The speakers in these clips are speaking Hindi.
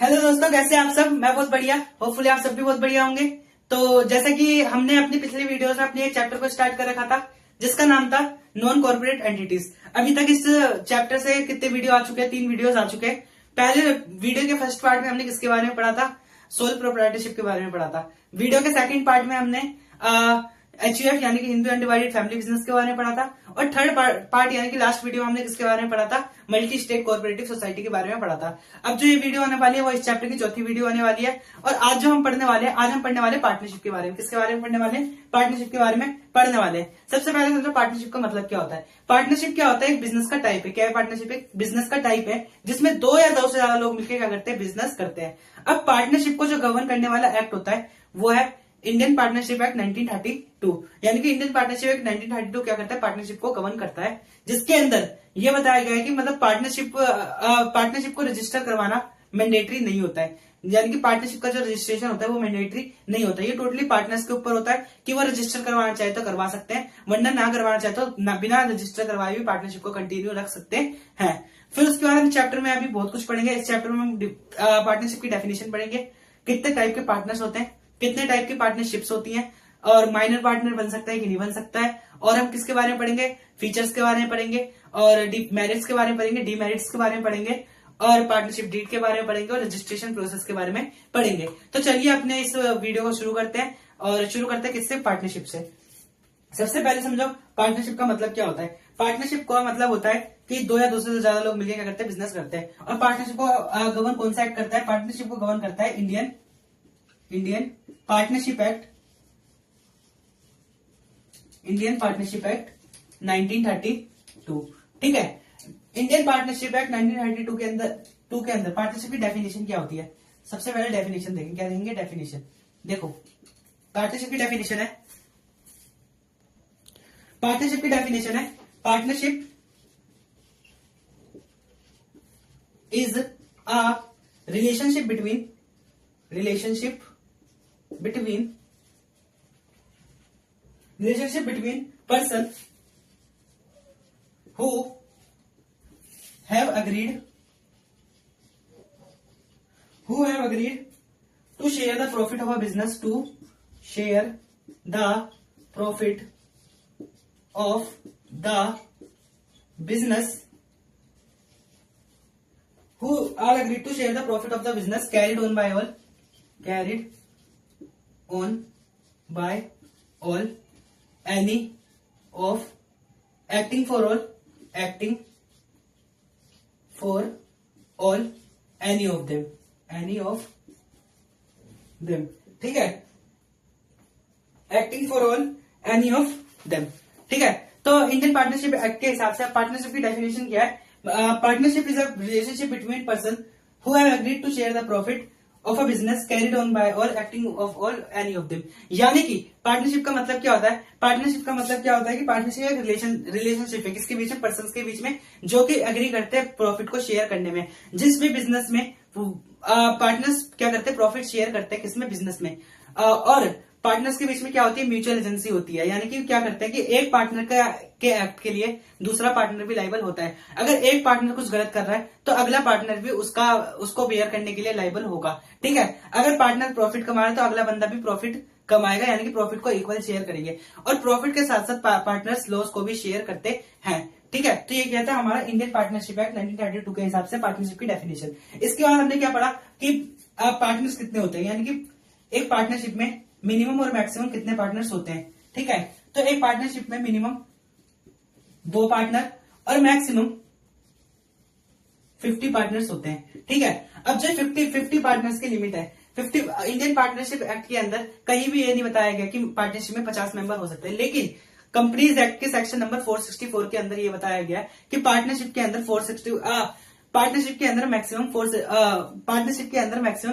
हेलो दोस्तों, कैसे हैं आप सब। मैं बहुत बढ़िया, होपफुली आप सब भी बहुत बढ़िया होंगे। तो जैसा कि हमने अपनी पिछली वीडियोस में अपने एक चैप्टर को स्टार्ट कर रखा था जिसका नाम था नॉन कॉर्पोरेट एंटिटीज। अभी तक इस चैप्टर से कितने वीडियो आ चुके हैं? 3 वीडियोस आ चुके हैं। पहले वीडियो के फर्स्ट पार्ट में हमने किसके बारे में पढ़ा था? सोल प्रोप्राइटरशिप के बारे में पढ़ा था। वीडियो के सेकंड पार्ट में हमने HUF यानी कि हिंदू अनडिवाइडेड फैमिली बिजनेस के बारे में पढ़ा था। और थर्ड पार्ट यानी कि लास्ट वीडियो हमने किसके बारे में पढ़ा था? मल्टी स्टेट कोऑपरेटिव सोसाइटी के बारे में पढ़ा था। अब जो ये वीडियो आने वाली है वो इस चैप्टर की चौथी वीडियो आने वाली है। और आज जो हम पढ़ने वाले हैं, आज हम पढ़ने वाले पार्टनरशिप के बारे में। किसके बारे में पढ़ने वाले हैं? पार्टनरशिप के बारे में पढ़ने वाले हैं। सबसे पहले समझो पार्टनरशिप का मतलब क्या होता है। पार्टनरशिप क्या होता है? एक बिजनेस का टाइप है। क्या है पार्टनरशिप? एक बिजनेस का टाइप है जिसमें 2 या 2 से ज्यादा लोग मिलकर क्या करते हैं? बिजनेस करते हैं। अब पार्टनरशिप को जो गवर्न करने वाला एक्ट होता है वो है इंडियन पार्टनरशिप एक्ट 1932। यानी कि इंडियन पार्टनरशिप एक्ट 1932 क्या करता है? पार्टनरशिप को गवर्न करता है, जिसके अंदर यह बताया गया है कि मतलब पार्टनरशिप को रजिस्टर करवाना मैंडेटरी नहीं होता है। यानी कि पार्टनरशिप का जो रजिस्ट्रेशन होता है वो मैंडेटरी नहीं होता है। ये टोटली पार्टनर्स के ऊपर होता है कि वो रजिस्टर करवाना चाहे तो करवा सकते हैं, वरना ना करवाना चाहे तो बिना रजिस्टर करवाए भी पार्टनरशिप को कंटिन्यू रख सकते हैं। फिर उसके बाद हम चैप्टर में अभी बहुत कुछ पढ़ेंगे। इस चैप्टर में हम पार्टनरशिप की डेफिनेशन पढ़ेंगे, कितने टाइप के पार्टनर्स होते हैं, कितने टाइप की पार्टनरशिप्स होती हैं, और माइनर पार्टनर बन सकता है कि नहीं बन सकता है। और हम किसके बारे में पढ़ेंगे? फीचर्स के बारे में पढ़ेंगे, और मेरिट्स के बारे में पढ़ेंगे, डीमेरिट्स के बारे में पढ़ेंगे, और पार्टनरशिप डीड के बारे में पढ़ेंगे, और रजिस्ट्रेशन प्रोसेस के बारे में पढ़ेंगे। तो चलिए अपने इस वीडियो को शुरू करते हैं। और शुरू करते हैं किससे? पार्टनरशिप से। सबसे पहले समझो पार्टनरशिप का मतलब क्या होता है। पार्टनरशिप का मतलब होता है कि 2 या 2 से ज्यादा लोग मिलकर क्या करते हैं? बिजनेस करते हैं। और पार्टनरशिप को गवर्न कौन सा एक्ट करता है? पार्टनरशिप को गवर्न करता है इंडियन पार्टनरशिप एक्ट 1932। ठीक है। इंडियन पार्टनरशिप एक्ट 1932 के अंदर पार्टनरशिप की डेफिनेशन क्या होती है? सबसे पहले डेफिनेशन देखें। क्या देखेंगे? डेफिनेशन देखो। पार्टनरशिप की डेफिनेशन है partnership is a relationship between person who have agreed to share the profit of a business carried on by all any of acting for all any of them ठीक है। Acting for all any of them. ठीक है। तो इंडियन पार्टनरशिप एक्ट के हिसाब से पार्टनरशिप की डेफिनेशन क्या है? Partnership is a relationship between person who have agreed to share the profit of a business carried on by all acting of all any of them. यानी कि पार्टनरशिप का मतलब क्या होता है? पार्टनरशिप का मतलब क्या होता है कि पार्टनरशिप एक रिलेशनशिप है किसके बीच में? पर्सन के बीच में, जो कि एग्री करते हैं प्रॉफिट को शेयर करने में। जिस भी बिजनेस में पार्टनर्स क्या करते हैं? प्रॉफिट शेयर करते हैं किसमें? बिजनेस में। और पार्टनर्स के बीच में क्या होती है? म्यूचुअल एजेंसी होती है। यानी कि क्या करते हैं कि एक पार्टनर के एक्ट के लिए दूसरा पार्टनर भी लाइबल होता है। अगर एक पार्टनर कुछ गलत कर रहा है तो अगला पार्टनर भी उसको बेयर करने के लिए लाइबल होगा। ठीक है। अगर पार्टनर प्रॉफिट कमा रहा है तो अगला बंदा भी प्रॉफिट कमाएगा, यानी कि प्रॉफिट को इक्वल शेयर करेंगे। और प्रॉफिट के साथ साथ पार्टनर्स लॉस को भी शेयर करते हैं। ठीक है। तो ये क्या था हमारा इंडियन पार्टनरशिप एक्ट 1932 के हिसाब से पार्टनरशिप की डेफिनेशन। इसके बाद हमने क्या पढ़ा कि पार्टनर्स कितने होते हैं, यानी कि एक पार्टनरशिप में मिनिमम और मैक्सिमम कितने पार्टनर्स होते हैं। ठीक है। तो एक पार्टनरशिप में मिनिमम 2 पार्टनर और मैक्सिमम 50 पार्टनर्स होते हैं। ठीक है। अब जो 50 पार्टनर्स की लिमिट है, 50 इंडियन पार्टनरशिप एक्ट के अंदर कहीं भी ये नहीं बताया गया कि पार्टनरशिप में 50 मेंबर हो सकते हैं। लेकिन कंपनीज एक्ट के सेक्शन नंबर 464 के अंदर ये बताया गया कि पार्टनरशिप के अंदर पार्टनरशिप के अंदर मैक्सिमम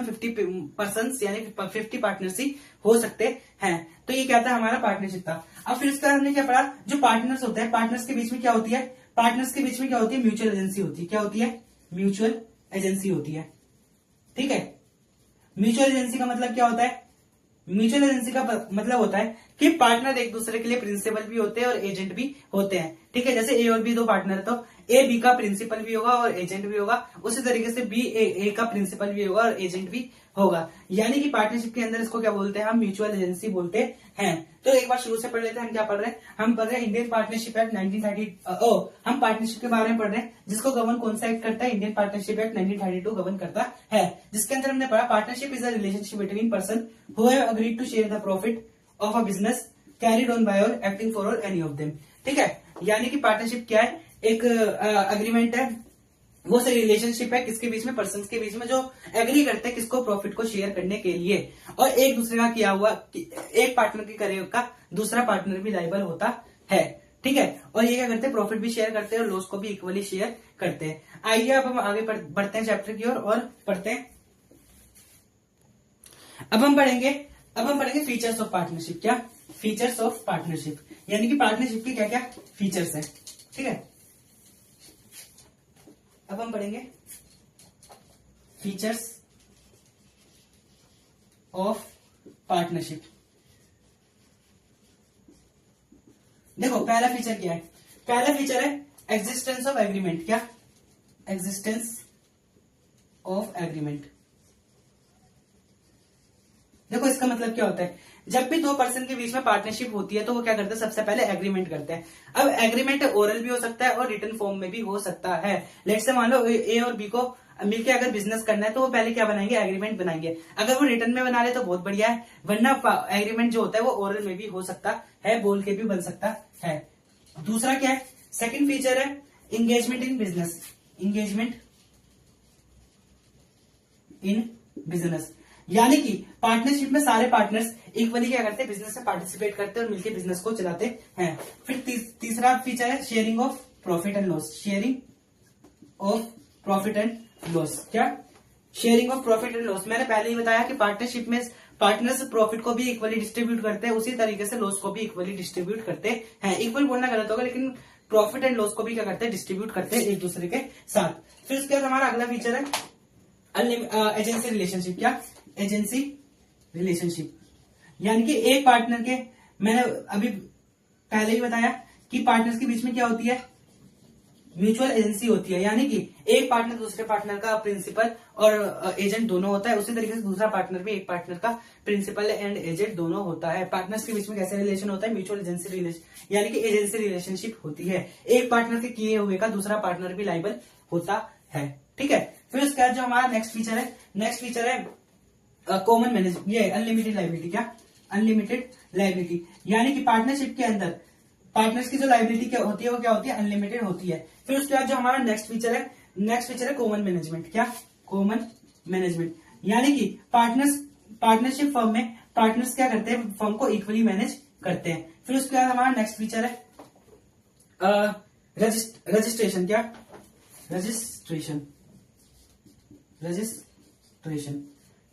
50 पर्सन यानी 50 पार्टनर्स ही हो सकते हैं। तो ये क्या था? हमारा पार्टनरशिप था। अब फिर उसका हमने क्या पढ़ा? जो पार्टनर्स होते हैं, पार्टनर्स के बीच में क्या होती है? म्यूचुअल एजेंसी होती है। क्या होती है? म्यूचुअल एजेंसी होती है। ठीक है। म्यूचुअल एजेंसी का मतलब क्या होता है? म्यूचुअल एजेंसी का मतलब होता है कि पार्टनर एक दूसरे के लिए प्रिंसिपल भी होते हैं और एजेंट भी होते हैं। ठीक है, जैसे ए और बी दो पार्टनर है, तो ए बी का प्रिंसिपल भी होगा और एजेंट भी होगा, उसी तरीके से बी ए का प्रिंसिपल भी होगा और एजेंट भी होगा। यानी कि पार्टनरशिप के अंदर इसको क्या बोलते हैं, हम म्यूचुअल एजेंसी बोलते हैं। तो एक बार शुरू से पढ़ लेते हैं, हम क्या पढ़ रहे हैं, हम पढ़ रहे हैं इंडियन पार्टनरशिप एक्ट 1930। हम पार्टनरशिप के बारे में पढ़ रहे हैं, जिसको गवर्न कौन सा एक्ट करता है, इंडियन पार्टनरशिप एक्ट 1932 गवर्न करता है, जिसके अंदर हमने पढ़ा partnership is a relationship between person who have agreed to share the profit of a business carried on by all acting for all any of them. ठीक है, यानी कि पार्टनरशिप क्या है, एक अग्रीमेंट है, वो से रिलेशनशिप है किसके बीच में, पर्सन्स के बीच में, जो एग्री करते हैं किसको, प्रॉफिट को शेयर करने के लिए, और एक दूसरे का किया हुआ, एक पार्टनर के करे का दूसरा पार्टनर भी लायबल होता है। ठीक है, और ये क्या करते हैं, प्रॉफिट भी शेयर करते हैं और लॉस को भी इक्वली शेयर करते हैं। आइए अब हम आगे बढ़ते हैं चैप्टर की ओर और पढ़ते हैं। अब हम पढ़ेंगे फीचर्स ऑफ पार्टनरशिप। क्या फीचर्स ऑफ पार्टनरशिप, यानी कि पार्टनरशिप के क्या क्या फीचर्स हैं। ठीक है, अब हम पढ़ेंगे फीचर्स ऑफ पार्टनरशिप। देखो पहला फीचर क्या है, पहला फीचर है एग्जिस्टेंस ऑफ एग्रीमेंट। क्या एग्जिस्टेंस ऑफ एग्रीमेंट। देखो इसका मतलब क्या होता है, जब भी दो पर्सन के बीच में पार्टनरशिप होती है तो वो क्या करते हैं, सबसे पहले एग्रीमेंट करते हैं। अब एग्रीमेंट ओरल भी हो सकता है और रिटन फॉर्म में भी हो सकता है। लेट्स से मान लो ए और बी को मिलकर अगर बिजनेस करना है तो वो पहले क्या बनाएंगे, एग्रीमेंट बनाएंगे। अगर वो रिटन में बना ले तो बहुत बढ़िया है, वरना एग्रीमेंट जो होता है वो ओरल में भी हो सकता है, बोल के भी बन सकता है। दूसरा क्या है, सेकेंड फीचर है engagement in business. Engagement in business, यानी कि पार्टनरशिप में सारे पार्टनर्स इक्वली क्या करते हैं, बिजनेस में पार्टिसिपेट करते हैं और मिलकर बिजनेस को चलाते हैं। फिर तीसरा फीचर है sharing of profit and loss. Sharing of profit and loss. क्या sharing of profit and loss, मैंने पहले ही बताया कि पार्टनरशिप में पार्टनर्स प्रॉफिट को भी इक्वली डिस्ट्रीब्यूट करते हैं, उसी तरीके से लॉस को भी इक्वली डिस्ट्रीब्यूट करते हैं। इक्वल बोलना गलत होगा, लेकिन प्रॉफिट एंड लॉस को भी क्या करते हैं, डिस्ट्रीब्यूट करते हैं एक दूसरे के साथ। फिर उसके बाद हमारा अगला फीचर है एजेंसी रिलेशनशिप। क्या एजेंसी रिलेशनशिप, यानी कि एक पार्टनर के, मैंने अभी पहले ही बताया कि पार्टनर्स के बीच में क्या होती है, म्यूचुअल एजेंसी होती है। यानी कि एक पार्टनर दूसरे पार्टनर का प्रिंसिपल और एजेंट दोनों होता है, उसी तरीके से दूसरा पार्टनर भी एक पार्टनर का प्रिंसिपल एंड एजेंट दोनों होता है। पार्टनर्स के बीच में कैसे रिलेशन होता है, म्यूचुअल एजेंसी रिलेशन, यानी कि एजेंसी रिलेशनशिप होती है। एक पार्टनर के किए हुए का दूसरा पार्टनर भी लायबल होता है। ठीक है, फिर उसके बाद जो हमारा नेक्स्ट फीचर है कॉमन मैनेजमेंट, ये अनलिमिटेड लाइबिलिटी। क्या अनलिमिटेड लाइबिलिटी, यानी कि पार्टनरशिप के अंदर पार्टनर्स की जो लाइबिलिटी क्या होती है, वो क्या होती है, अनलिमिटेड होती है। फिर उसके बाद जो हमारा नेक्स्ट फीचर है कॉमन मैनेजमेंट। क्या कॉमन मैनेजमेंट, यानी कि पार्टनरशिप फर्म में पार्टनर्स क्या करते हैं, फर्म को इक्वली मैनेज करते हैं। फिर उसके बाद हमारा नेक्स्ट फीचर है रजिस्ट्रेशन। क्या रजिस्ट्रेशन।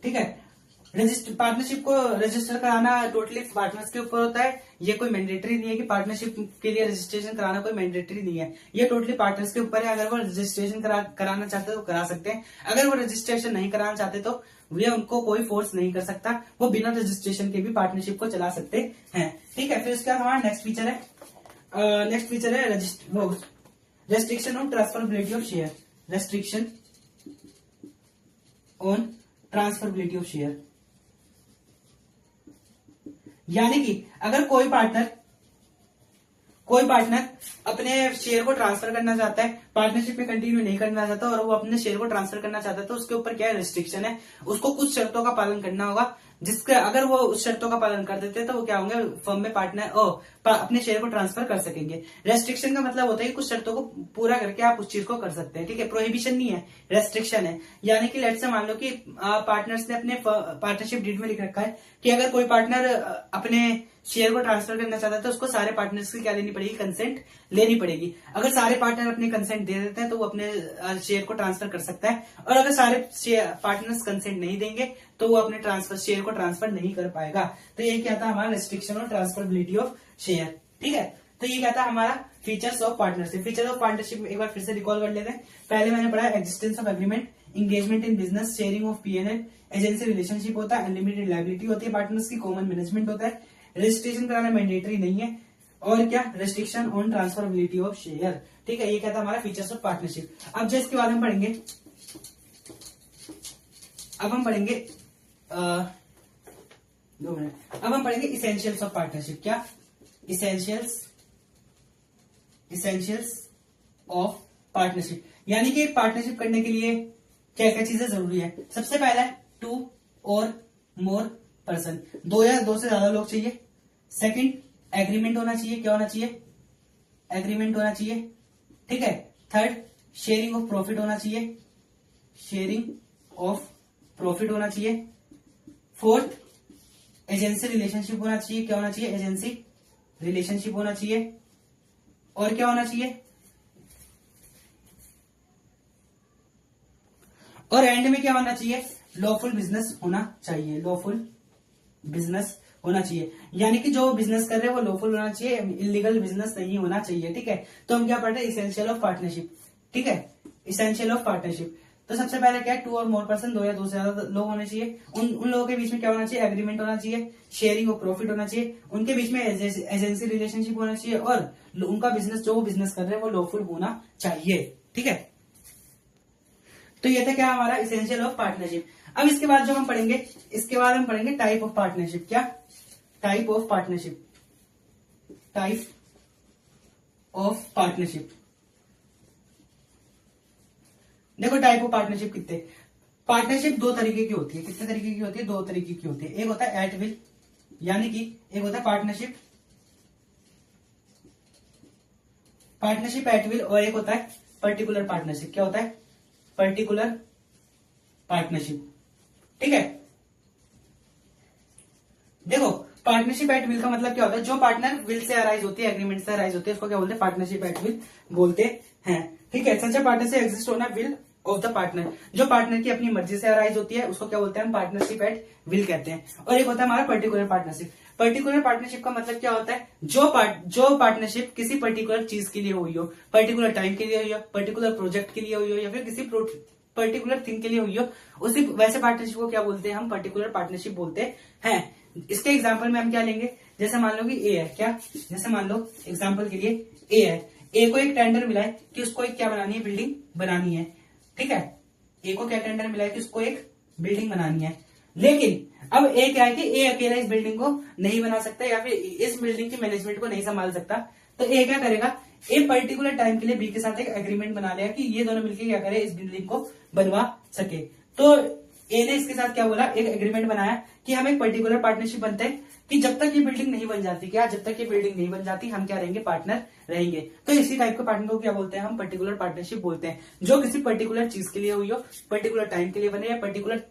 ठीक है, पार्टनरशिप को रजिस्टर कराना टोटली पार्टनर्स के ऊपर होता है। ये कोई मैंडेटरी नहीं है कि पार्टनरशिप के लिए रजिस्ट्रेशन कराना कोई मैंडेटरी नहीं है, ये टोटली पार्टनर्स के ऊपर है। अगर वो रजिस्ट्रेशन कराना चाहते तो करा सकते हैं, अगर वो रजिस्ट्रेशन नहीं कराना चाहते तो वे उनको कोई फोर्स नहीं कर सकता, वो बिना रजिस्ट्रेशन के भी पार्टनरशिप को चला सकते हैं। ठीक है, फिर उसके बाद हमारा नेक्स्ट फीचर है restriction on transferability of share. Restriction on transferability of share, यानी कि अगर कोई पार्टनर अपने शेयर को ट्रांसफर करना चाहता है, पार्टनरशिप में कंटिन्यू नहीं करना चाहता और वो अपने शेयर को ट्रांसफर करना चाहता है, तो उसके ऊपर क्या है, रिस्ट्रिक्शन है। उसको कुछ शर्तों का पालन करना होगा, जिसके अगर वो उस शर्तों का पालन कर देते हैं तो वो क्या होंगे, फर्म में पार्टनर अपने शेयर को ट्रांसफर कर सकेंगे। रेस्ट्रिक्शन का मतलब होता है कि कुछ शर्तों को पूरा करके आप उस चीज को कर सकते हैं। ठीक है, प्रोहिबिशन नहीं है, रेस्ट्रिक्शन है। यानी कि लेट्स से मान लो कि पार्टनर्स ने अपने पार्टनरशिप डीड में लिख रखा है कि अगर कोई पार्टनर अपने शेयर को ट्रांसफर करना चाहता है तो उसको सारे पार्टनर्स की क्या लेनी पड़ेगी, कंसेंट लेनी पड़ेगी। अगर सारे पार्टनर अपने कंसेंट दे देते हैं तो वो अपने शेयर को ट्रांसफर कर सकता है, और अगर सारे पार्टनर्स कंसेंट नहीं देंगे तो वो अपने शेयर को ट्रांसफर नहीं कर पाएगा। तो ये क्या था हमारा रेस्ट्रिक्शन और ट्रांसफरेबिलिटी ऑफ शेयर। ठीक है, तो ये क्या था हमारा features of partnership. Features of partnership एक बार फिर से रिकॉल कर लेते हैं। पहले मैंने पढ़ा existence of agreement, engagement in business, sharing of P&L, agency relationship होता है, अनलिमिटेड लायबिलिटी होती है पार्टनर्स की, कॉमन मैनेजमेंट होता है, रजिस्ट्रेशन कराना मैंडेटरी नहीं है। और क्या, restriction on transferability of share. ठीक है, ये क्या था हमारा फीचर्स ऑफ पार्टनरशिप। अब जो इसके बाद हम पढ़ेंगे, अब हम पढ़ेंगे 2 मिनट, अब हम पढ़ेंगे इसेंशियल्स ऑफ पार्टनरशिप। क्या, इसेंशियल्स ऑफ पार्टनरशिप, यानी कि पार्टनरशिप करने के लिए क्या क्या चीजें जरूरी है। सबसे पहला है 2 और मोर पर्सन, 2 या 2 से ज्यादा लोग चाहिए। सेकंड, एग्रीमेंट होना चाहिए। क्या होना चाहिए, एग्रीमेंट होना चाहिए। ठीक है। थर्ड, शेयरिंग ऑफ प्रॉफिट होना चाहिए, शेयरिंग ऑफ प्रॉफिट होना चाहिए। फोर्थ, एजेंसी रिलेशनशिप होना चाहिए। क्या होना चाहिए, एजेंसी रिलेशनशिप होना चाहिए। और क्या होना चाहिए, और एंड में क्या होना चाहिए, लॉफुल बिजनेस होना चाहिए, लॉफुल बिजनेस होना चाहिए। यानी कि जो बिजनेस कर रहे हैं वो लॉफुल होना चाहिए, इलीगल बिजनेस नहीं होना चाहिए। ठीक है, तो हम क्या पढ़ रहे हैं, इसेंशियल ऑफ पार्टनरशिप। ठीक है, इसेंशियल ऑफ पार्टनरशिप। तो सबसे पहले क्या है, 2 और मोर पर्सन, 2 या 2 से ज्यादा लोग होने चाहिए। उन लोगों के बीच में क्या होना चाहिए, एग्रीमेंट होना चाहिए, शेयरिंग ऑफ प्रॉफिट होना चाहिए, उनके बीच में एजेंसी रिलेशनशिप होना चाहिए, और उनका बिजनेस, जो वो बिजनेस कर रहे हैं वो लॉफुल होना चाहिए। ठीक है, तो ये था क्या हमारा इसेंशियल ऑफ पार्टनरशिप। अब इसके बाद जो हम पढ़ेंगे, इसके बाद हम पढ़ेंगे टाइप ऑफ पार्टनरशिप। क्या, type of partnership, type of partnership. देखो टाइप ऑफ पार्टनरशिप कितने, पार्टनरशिप 2 तरीके की होती है। कितने तरीके की होती है, 2 तरीके की होती है। एक होता है एट विल, यानी कि एक होता है पार्टनरशिप एट विल, और एक होता है पर्टिकुलर पार्टनरशिप। क्या होता है, पर्टिकुलर पार्टनरशिप। ठीक है, देखो पार्टनरशिप एट विल का मतलब क्या होता है, जो पार्टनर विल से अराइज होती है, एग्रीमेंट से अराइज होती है, उसको क्या बोलते हैं, पार्टनरशिप एट विल बोलते हैं। ठीक है, सच पार्टनरशिप एग्जिस्ट होना विल ऑफ द पार्टनर, जो पार्टनर की अपनी मर्जी से अराइज होती है उसको क्या बोलते हैं हम, पार्टनरशिप एट विल कहते हैं। और एक होता है हमारा पर्टिकुलर पार्टनरशिप। पर्टिकुलर पार्टनरशिप का मतलब क्या होता है, जो पार्टनरशिप किसी पर्टिकुलर चीज के लिए हुई हो, पर्टिकुलर टाइम के लिए हुई हो, पर्टिकुलर प्रोजेक्ट के लिए हुई हो, या फिर किसी पर्टिकुलर थिंग के लिए हुई हो, उसी वैसे पार्टनरशिप को क्या बोलते हैं हम, पर्टिकुलर पार्टनरशिप बोलते हैं। इसके एग्जाम्पल में हम क्या लेंगे, जैसे मान लो कि ए है। क्या, जैसे मान लो एग्जाम्पल के लिए ए है, ए को एक टेंडर मिला है कि उसको एक क्या बनानी है, बिल्डिंग बनानी है। ठीक है, ए को क्या टेंडर मिला है कि उसको एक बिल्डिंग बनानी है। लेकिन अब ए क्या है कि ए अकेला इस बिल्डिंग को नहीं बना सकता, या फिर इस बिल्डिंग की मैनेजमेंट को नहीं संभाल सकता। तो ए क्या करेगा, ए पर्टिकुलर टाइम के लिए बी के साथ एक एग्रीमेंट बना लिया कि ये दोनों मिलकर क्या करे, इस बिल्डिंग को बनवा सके। तो ए ने इसके साथ क्या बोला, एक एग्रीमेंट बनाया कि हम एक पर्टिकुलर पार्टनरशिप बनते हैं कि जब तक ये बिल्डिंग नहीं बन जाती, क्या, जब तक ये बिल्डिंग नहीं बन जाती हम क्या रहेंगे, पार्टनर रहेंगे। तो इसी टाइप के पार्टनर को क्या बोलते हैं हम, पर्टिकुलर पार्टनरशिप बोलते हैं, जो किसी पर्टिकुलर चीज के लिए हुई हो, पर्टिकुलर टाइम के लिए बने, या पर्टिकुलर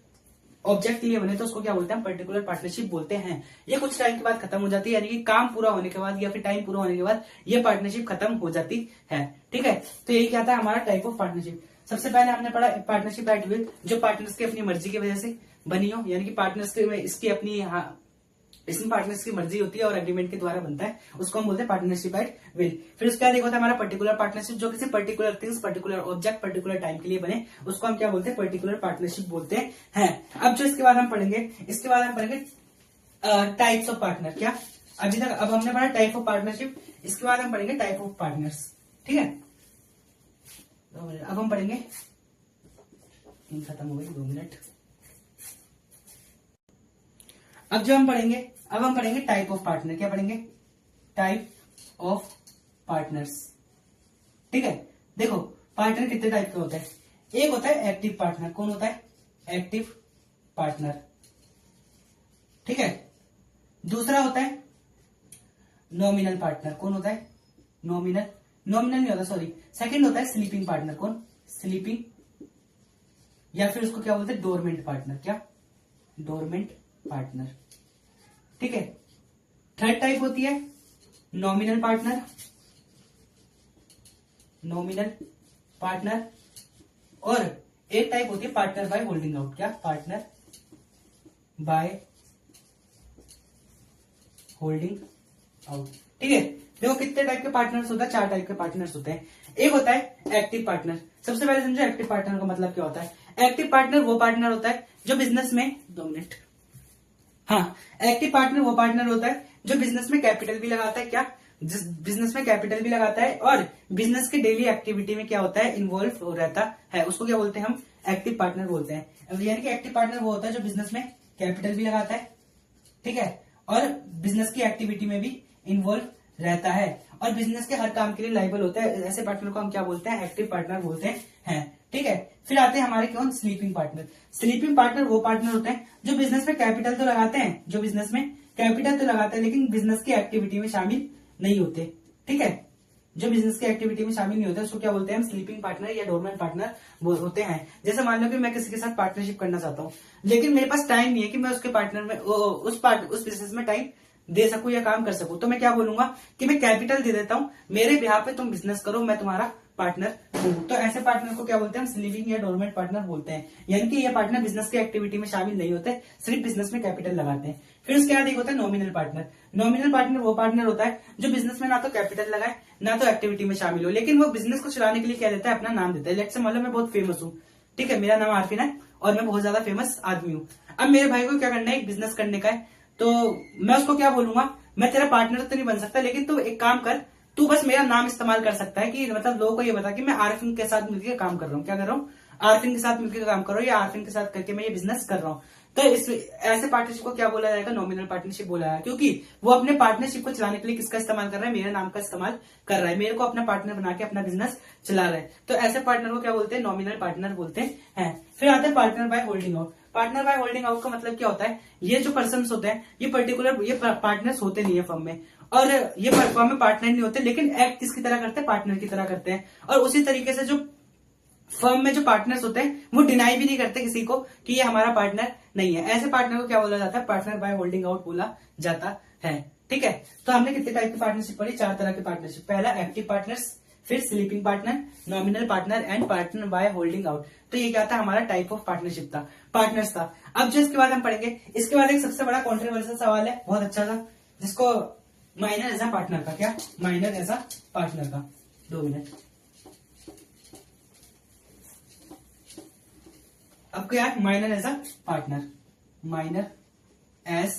ऑब्जेक्ट के लिए बने, तो उसको क्या बोलते हैं, पर्टिकुलर पार्टनरशिप बोलते हैं। ये कुछ टाइम के बाद खत्म हो जाती है, यानी कि काम पूरा होने के बाद या फिर टाइम पूरा होने के बाद ये पार्टनरशिप खत्म हो जाती है। ठीक है, तो यही क्या था हमारा टाइप ऑफ पार्टनरशिप। सबसे पहले हमने पढ़ा पार्टनरशिप एट विल, जो पार्टनर्स की अपनी मर्जी की वजह से बनी हो, यानी कि पार्टनर्स के इसकी अपनी इसमें पार्टनर्स की मर्जी होती है और एग्रीमेंट के द्वारा बनता है, उसको हम बोलते हैं पार्टनरशिप एट विल। फिर उसके बाद एक होता है हमारा पर्टिकुलर पार्टनरशिप, जो किसी particular things, particular object, particular time के लिए बने, उसको हम क्या बोलते हैं, पर्टिकुलर पार्टनरशिप बोलते हैं। अब जो इसके बाद हम पढ़ेंगे, इसके बाद हम पढ़ेंगे टाइप्स ऑफ पार्टनर। क्या, अभी तक अब हमने पढ़ा टाइप ऑफ पार्टनरशिप, इसके बाद हम पढ़ेंगे टाइप ऑफ पार्टनर्स। ठीक है, अब हम पढ़ेंगे, खत्म हो गई 2 मिनट। अब जो हम पढ़ेंगे, अब हम पढ़ेंगे टाइप ऑफ पार्टनर। क्या पढ़ेंगे, टाइप ऑफ पार्टनर्स। ठीक है, देखो पार्टनर कितने टाइप के होते हैं। एक होता है एक्टिव पार्टनर। कौन होता है, एक्टिव पार्टनर। ठीक है, दूसरा होता है नॉमिनल पार्टनर। कौन होता है, नॉमिनल नहीं होता, सॉरी। सेकंड होता है स्लीपिंग पार्टनर। कौन, स्लीपिंग, या फिर उसको क्या बोलते हैं, डोरमेंट पार्टनर। क्या, डोरमेंट पार्टनर। ठीक है, थर्ड टाइप होती है नॉमिनल पार्टनर, नॉमिनल पार्टनर। और एक टाइप होती है पार्टनर बाय होल्डिंग आउट। क्या, पार्टनर बाय होल्डिंग आउट। ठीक है, देखो कितने टाइप के पार्टनर्स होता है, 4 टाइप के पार्टनर्स होते हैं। एक होता है एक्टिव पार्टनर। सबसे पहले समझो एक्टिव पार्टनर का मतलब क्या होता है। एक्टिव पार्टनर वो पार्टनर होता है जो बिजनेस में, 2 मिनट, हाँ, एक्टिव पार्टनर वो पार्टनर होता है जो बिजनेस में कैपिटल भी लगाता है, क्या जिस बिजनेस में कैपिटल भी लगाता है और बिजनेस के डेली एक्टिविटी में क्या होता है, इन्वॉल्व हो रहता है, उसको क्या बोलते हैं हम, एक्टिव पार्टनर बोलते हैं। यानी कि एक्टिव पार्टनर वो होता है जो बिजनेस में कैपिटल भी लगाता है, ठीक है, और बिजनेस की एक्टिविटी में भी इन्वॉल्व रहता है और बिजनेस के हर काम के लिए लाइबल होता है। ऐसे पार्टनर को हम क्या बोलते हैं, एक्टिव पार्टनर बोलते हैं, ठीक है। फिर आते हैं हमारे कौन, स्लीपिंग पार्टनर। स्लीपिंग पार्टनर वो पार्टनर होते हैं जो बिजनेस में कैपिटल तो लगाते हैं, जो बिजनेस में कैपिटल तो लगाते हैं लेकिन बिजनेस की एक्टिविटी में शामिल नहीं होते, ठीक है, जो बिजनेस की एक्टिविटी में शामिल नहीं होते उसको क्या बोलते हैं हम, स्लीपिंग पार्टनर या डोरमेंट पार्टनर होते हैं। जैसे मान लो कि मैं किसी के साथ पार्टनरशिप करना चाहता हूँ लेकिन मेरे पास टाइम नहीं है कि मैं उसके पार्टनर में उस बिजनेस में टाइम दे सकूं या काम कर सकूं, तो मैं क्या बोलूंगा कि मैं कैपिटल दे देता हूं, मेरे बिहाफ पे तुम बिजनेस करो, मैं तुम्हारा पार्टनर हूं। तो ऐसे पार्टनर को क्या बोलते हैं हम, स्लीपिंग या डोरमेंट पार्टनर बोलते हैं। यानी कि ये पार्टनर बिजनेस की एक्टिविटी में शामिल नहीं होते, सिर्फ बिजनेस में कैपिटल लगाते हैं। फिर उसके बाद एक होता है नॉमिनल पार्टनर। नॉमिनल पार्टनर वो पार्टनर होता है जो बिजनेस में ना तो कैपिटल लगाए ना तो एक्टिविटी में शामिल हो, लेकिन वो बिजनेस को चलाने के लिए क्या देता है, अपना नाम देता है। लेट्स से मान लो मैं बहुत फेमस हूँ, ठीक है, मेरा नाम आरफिन है और मैं बहुत ज्यादा फेमस आदमी हूँ। अब मेरे भाई को क्या करना है, एक बिजनेस करने का है, तो मैं उसको क्या बोलूंगा, मैं तेरा पार्टनर तो नहीं बन सकता लेकिन तू एक काम कर, तू बस मेरा नाम इस्तेमाल कर सकता है कि मतलब लोगों को ये बता कि मैं आरफिन के साथ मिलकर काम कर रहा हूँ, क्या कर रहा हूँ, आरफिन के साथ मिलकर काम कर रहा हूँ या आरफिन के साथ करके मैं ये बिजनेस कर रहा हूँ। तो इस ऐसे पार्टनरशिप को क्या बोला जाएगा, नॉमिनल पार्टनरशिप बोला जाएगा, क्योंकि वो अपने पार्टनरशिप को चलाने के लिए किसका इस्तेमाल कर रहा है, मेरे नाम का इस्तेमाल कर रहा है, मेरे को अपना पार्टनर बना के अपना बिजनेस चला रहा है। तो ऐसे पार्टनर को क्या बोलते हैं, नॉमिनल पार्टनर बोलते हैं। फिर आता है partner by holding out. Partner by holding out का मतलब क्या होता है, ये जो पर्सन होते हैं ये पर्टिकुलर ये पार्टनर्स होते नहीं है फर्म में, और ये फर्म में पार्टनर नहीं होते लेकिन एक्ट किसकी तरह करते हैं, पार्टनर की तरह करते हैं। और उसी तरीके से जो फर्म में जो पार्टनर्स होते हैं वो डिनाई भी नहीं करते किसी को कि ये हमारा पार्टनर नहीं है। ऐसे पार्टनर को क्या बोला जाता है, पार्टनर बाय होल्डिंग आउट बोला जाता है, ठीक है। तो हमने कितने टाइप की पार्टनरशिप पढ़ी, 4 तरह की पार्टनरशिप। पहला एक्टिव पार्टनर्स, फिर sleeping partner, nominal partner and partner by holding out. तो ये क्या था, हमारा टाइप ऑफ पार्टनरशिप था, पार्टनर्स था। अब जो इसके बाद हम पढ़ेंगे, इसके बाद एक सबसे बड़ा कॉन्ट्रोवर्शियल सवाल है, बहुत अच्छा था, जिसको माइनर एज अ पार्टनर का, क्या माइनर एज अ पार्टनर का, 2 मिनट। अब क्या है, minor as a partner, minor as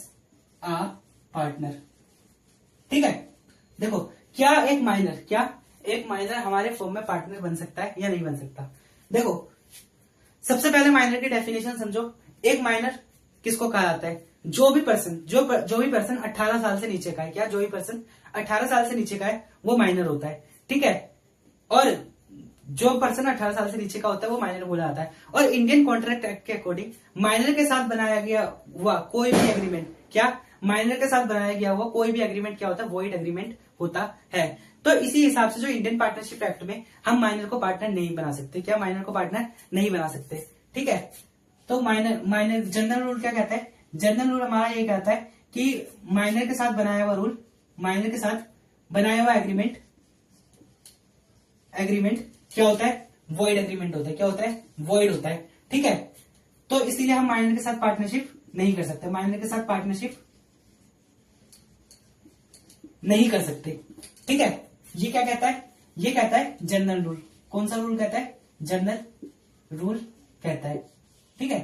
a partner, ठीक है। देखो क्या एक माइनर हमारे फर्म में पार्टनर बन सकता है या नहीं बन सकता। देखो सबसे पहले माइनर की डेफिनेशन समझो। एक माइनर किसको कहा जाता है, जो भी पर्सन 18 साल से नीचे का है, क्या जो भी पर्सन 18 साल से नीचे का है वो माइनर होता है, ठीक है। और जो पर्सन 18 साल से नीचे का होता है वो माइनर बोला जाता है। और इंडियन कॉन्ट्रैक्ट एक्ट के अकॉर्डिंग माइनर के साथ बनाया गया हुआ कोई भी एग्रीमेंट, क्या माइनर के साथ बनाया गया हुआ कोई भी एग्रीमेंट क्या होता है, वॉइड एग्रीमेंट होता है। तो इसी हिसाब से जो इंडियन पार्टनरशिप एक्ट में हम माइनर को पार्टनर नहीं बना सकते, क्या माइनर को पार्टनर नहीं बना सकते, ठीक है। तो माइनर जनरल रूल क्या कहता है, जनरल रूल हमारा ये कहता है कि माइनर के साथ बनाया हुआ रूल, माइनर के साथ बनाया हुआ एग्रीमेंट क्या होता है, वॉइड एग्रीमेंट होता है, क्या होता है, वॉइड होता है, ठीक है। तो इसीलिए हम माइनर के साथ पार्टनरशिप नहीं कर सकते, माइनर के साथ पार्टनरशिप नहीं कर सकते, ठीक है। ये क्या कहता है, ये कहता है जनरल रूल। कौन सा रूल कहता है, जनरल रूल कहता है, ठीक है।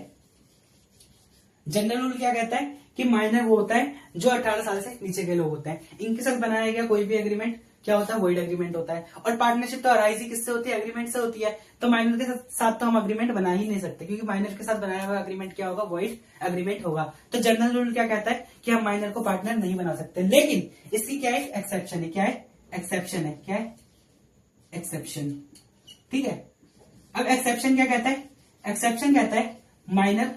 जनरल रूल क्या कहता है कि माइनर वो होता है जो 18 साल से नीचे के लोग होते हैं, इनके साथ बनाया गया कोई भी एग्रीमेंट क्या होता है, वॉइड एग्रीमेंट होता है। और पार्टनरशिप तो अराइज ही किससे होती है, एग्रीमेंट से होती है। तो माइनर के साथ तो हम एग्रीमेंट बना ही नहीं सकते, क्योंकि माइनर के साथ बनाया हुआ एग्रीमेंट क्या होगा, वॉइड एग्रीमेंट होगा। तो जनरल रूल क्या कहता है कि हम माइनर को पार्टनर नहीं बना सकते, लेकिन इसकी क्या है, एक्सेप्शन है, क्या है, एक्सेप्शन है, क्या है, एक्सेप्शन, ठीक है। अब एक्सेप्शन क्या कहता है, एक्सेप्शन कहता है minor